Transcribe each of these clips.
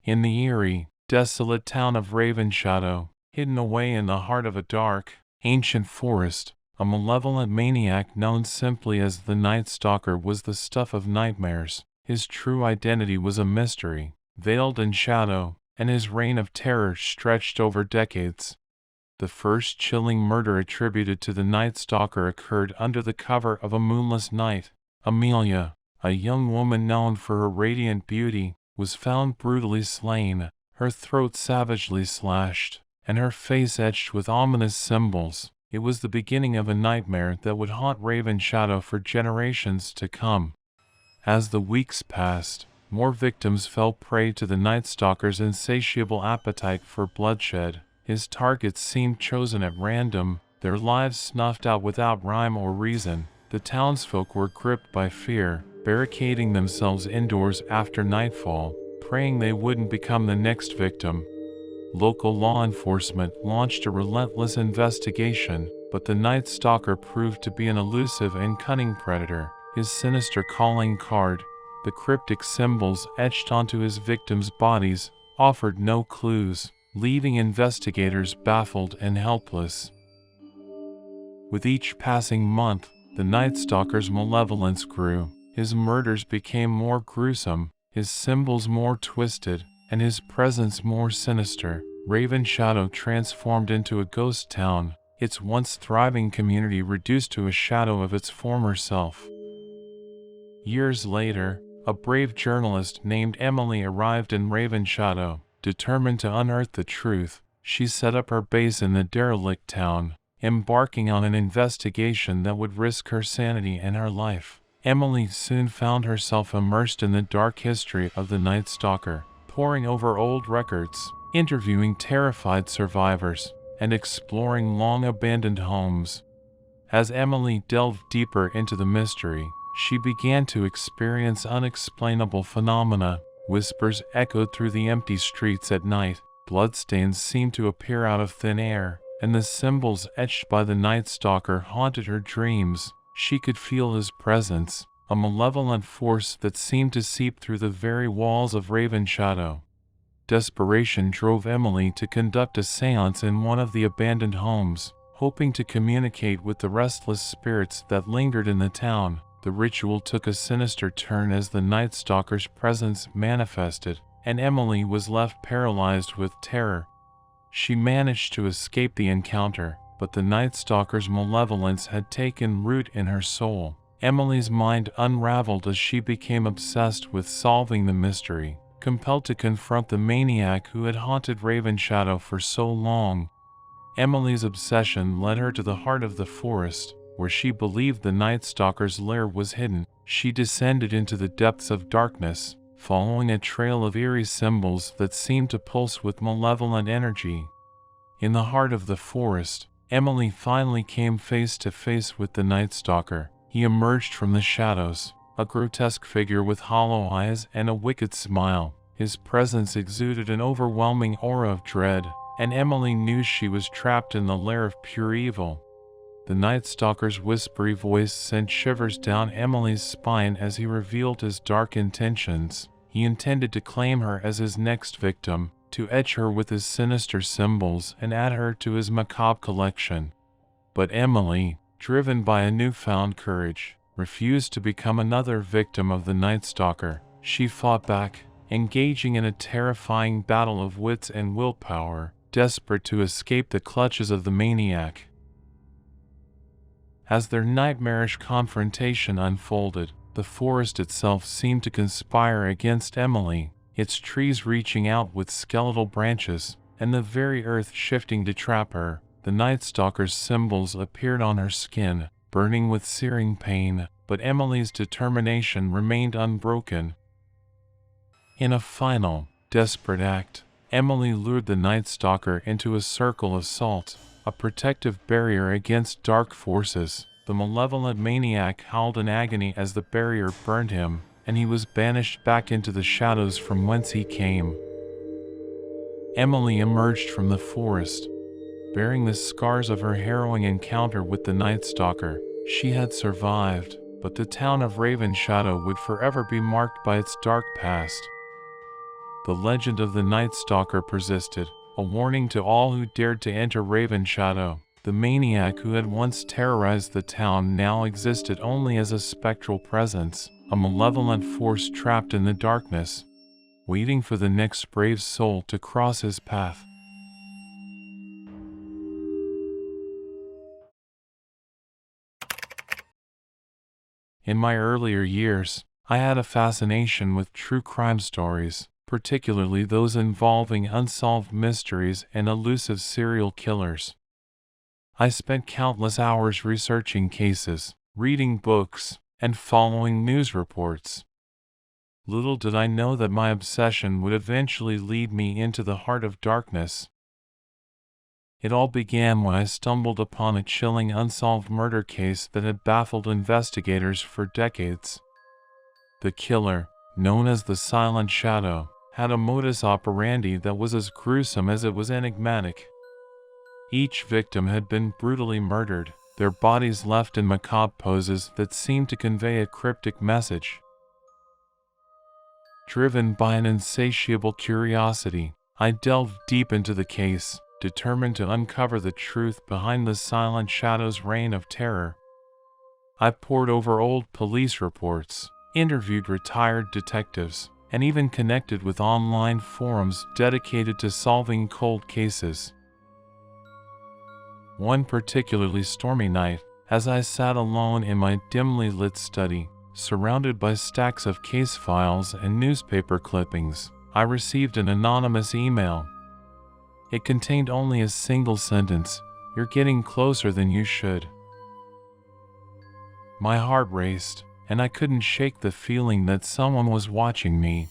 In the eerie, desolate town of Ravenshadow, hidden away in the heart of a dark, ancient forest, a malevolent maniac known simply as the Night Stalker was the stuff of nightmares. His true identity was a mystery, veiled in shadow, and his reign of terror stretched over decades. The first chilling murder attributed to the Night Stalker occurred under the cover of a moonless night. Amelia, a young woman known for her radiant beauty, was found brutally slain, her throat savagely slashed, and her face etched with ominous symbols. It was the beginning of a nightmare that would haunt Ravenshadow for generations to come. As the weeks passed, more victims fell prey to the Night Stalker's insatiable appetite for bloodshed. His targets seemed chosen at random, their lives snuffed out without rhyme or reason. The townsfolk were gripped by fear, barricading themselves indoors after nightfall, praying they wouldn't become the next victim. Local law enforcement launched a relentless investigation, but the Night Stalker proved to be an elusive and cunning predator. His sinister calling card, the cryptic symbols etched onto his victims' bodies, offered no clues, leaving investigators baffled and helpless. With each passing month, the Night Stalker's malevolence grew. His murders became more gruesome, his symbols more twisted, and his presence more sinister. Ravenshadow transformed into a ghost town, its once thriving community reduced to a shadow of its former self. Years later, a brave journalist named Emily arrived in Ravenshadow. Determined to unearth the truth, she set up her base in the derelict town, embarking on an investigation that would risk her sanity and her life. Emily soon found herself immersed in the dark history of the Night Stalker, poring over old records, interviewing terrified survivors, and exploring long-abandoned homes. As Emily delved deeper into the mystery, she began to experience unexplainable phenomena. Whispers echoed through the empty streets at night, bloodstains seemed to appear out of thin air, and the symbols etched by the Night Stalker haunted her dreams. She could feel his presence, a malevolent force that seemed to seep through the very walls of Ravenshadow. Desperation drove Emily to conduct a séance in one of the abandoned homes, hoping to communicate with the restless spirits that lingered in the town. The ritual took a sinister turn as the Night Stalker's presence manifested, and Emily was left paralyzed with terror. She managed to escape the encounter, but the Night Stalker's malevolence had taken root in her soul. Emily's mind unraveled as she became obsessed with solving the mystery, compelled to confront the maniac who had haunted Ravenshadow for so long. Emily's obsession led her to the heart of the forest, where she believed the Night Stalker's lair was hidden. She descended into the depths of darkness, following a trail of eerie symbols that seemed to pulse with malevolent energy. In the heart of the forest, Emily finally came face to face with the Night Stalker. He emerged from the shadows, a grotesque figure with hollow eyes and a wicked smile. His presence exuded an overwhelming aura of dread, and Emily knew she was trapped in the lair of pure evil. The Night Stalker's whispery voice sent shivers down Emily's spine as he revealed his dark intentions. He intended to claim her as his next victim, to etch her with his sinister symbols and add her to his macabre collection. But Emily, driven by a newfound courage, refused to become another victim of the Night Stalker. She fought back, engaging in a terrifying battle of wits and willpower, desperate to escape the clutches of the maniac. As their nightmarish confrontation unfolded, the forest itself seemed to conspire against Emily, its trees reaching out with skeletal branches, and the very earth shifting to trap her. The Night Stalker's symbols appeared on her skin, burning with searing pain, but Emily's determination remained unbroken. In a final, desperate act, Emily lured the Night Stalker into a circle of salt, a protective barrier against dark forces. The malevolent maniac howled in agony as the barrier burned him, and he was banished back into the shadows from whence he came. Emily emerged from the forest, bearing the scars of her harrowing encounter with the Night Stalker. She had survived, but the town of Ravenshadow would forever be marked by its dark past. The legend of the Night Stalker persisted, a warning to all who dared to enter Raven Shadow. The maniac who had once terrorized the town now existed only as a spectral presence, a malevolent force trapped in the darkness, waiting for the next brave soul to cross his path. In my earlier years, I had a fascination with true crime stories, particularly those involving unsolved mysteries and elusive serial killers. I spent countless hours researching cases, reading books, and following news reports. Little did I know that my obsession would eventually lead me into the heart of darkness. It all began when I stumbled upon a chilling unsolved murder case that had baffled investigators for decades. The killer, known as the Silent Shadow, had a modus operandi that was as gruesome as it was enigmatic. Each victim had been brutally murdered, their bodies left in macabre poses that seemed to convey a cryptic message. Driven by an insatiable curiosity, I delved deep into the case, determined to uncover the truth behind the Silent Shadow's reign of terror. I pored over old police reports, interviewed retired detectives, and even connected with online forums dedicated to solving cold cases. One particularly stormy night, as I sat alone in my dimly lit study, surrounded by stacks of case files and newspaper clippings, I received an anonymous email. It contained only a single sentence: "You're getting closer than you should." My heart raced, and I couldn't shake the feeling that someone was watching me.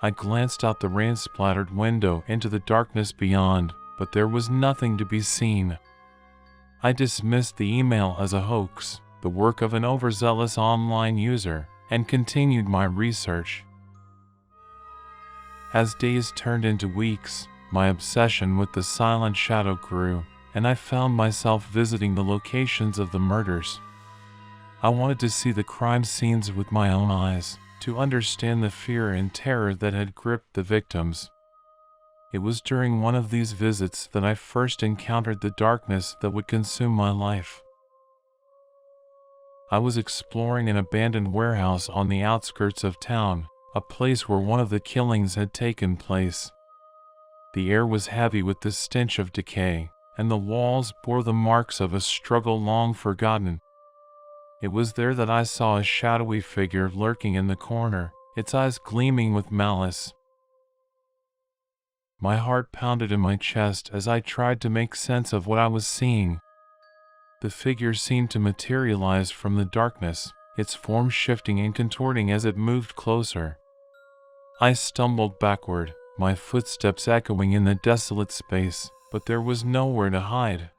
I glanced out the rain-splattered window into the darkness beyond, but there was nothing to be seen. I dismissed the email as a hoax, the work of an overzealous online user, and continued my research. As days turned into weeks, my obsession with the Silent Shadow grew, and I found myself visiting the locations of the murders. I wanted to see the crime scenes with my own eyes, to understand the fear and terror that had gripped the victims. It was during one of these visits that I first encountered the darkness that would consume my life. I was exploring an abandoned warehouse on the outskirts of town, a place where one of the killings had taken place. The air was heavy with the stench of decay, and the walls bore the marks of a struggle long forgotten. It was there that I saw a shadowy figure lurking in the corner, its eyes gleaming with malice. My heart pounded in my chest as I tried to make sense of what I was seeing. The figure seemed to materialize from the darkness, its form shifting and contorting as it moved closer. I stumbled backward, my footsteps echoing in the desolate space, but there was nowhere to hide.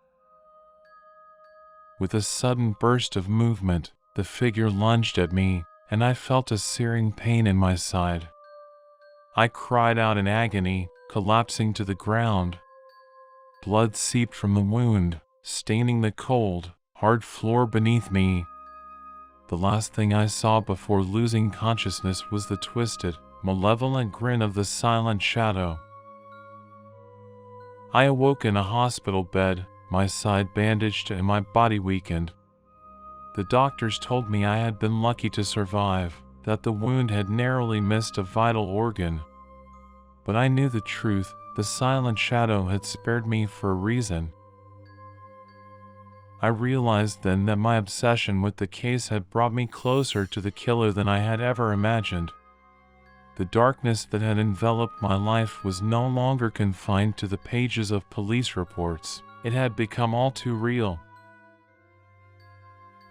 With a sudden burst of movement, the figure lunged at me, and I felt a searing pain in my side. I cried out in agony, collapsing to the ground. Blood seeped from the wound, staining the cold, hard floor beneath me. The last thing I saw before losing consciousness was the twisted, malevolent grin of the Silent Shadow. I awoke in a hospital bed, my side bandaged and my body weakened. The doctors told me I had been lucky to survive, that the wound had narrowly missed a vital organ. But I knew the truth: the Silent Shadow had spared me for a reason. I realized then that my obsession with the case had brought me closer to the killer than I had ever imagined. The darkness that had enveloped my life was no longer confined to the pages of police reports. It had become all too real.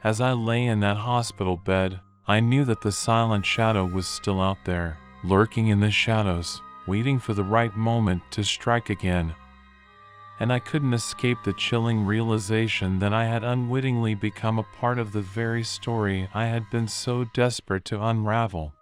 As I lay in that hospital bed, I knew that the Silent Shadow was still out there, lurking in the shadows, waiting for the right moment to strike again. And I couldn't escape the chilling realization that I had unwittingly become a part of the very story I had been so desperate to unravel.